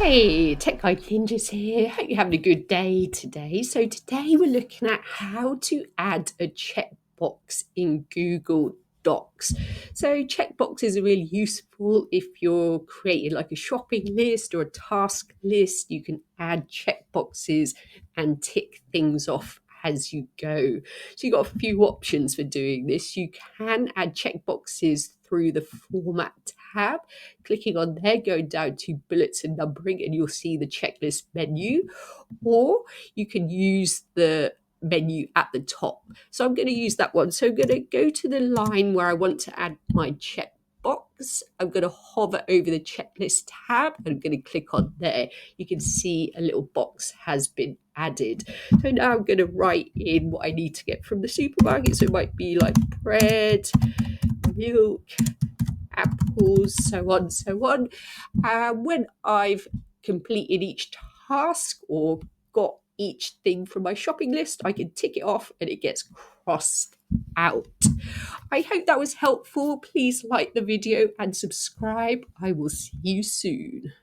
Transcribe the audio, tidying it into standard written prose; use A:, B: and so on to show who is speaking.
A: Hey, Tech Guide Ninjas here. Hope you're having a good day today. So today we're looking at how to add a checkbox in Google Docs. So checkboxes are really useful if you're creating like a shopping list or a task list. You can add checkboxes and tick things off as you go. So you've got a few options for doing this. You can add checkboxes through the Format tab. Clicking on there, going down to bullets and numbering, and you'll see the checklist menu, or you can use the menu at the top. So I'm going to use that one. So I'm going to go to the line where I want to add my checkbox. I'm going to hover over the checklist tab and I'm going to click on there. You can see a little box has been added. So now I'm going to write in what I need to get from the supermarket. So it might be like bread, milk, apples, so on, so on. When I've completed each task or got each thing from my shopping list, I can tick it off and it gets crossed out. I hope that was helpful. Please like the video and subscribe. I will see you soon.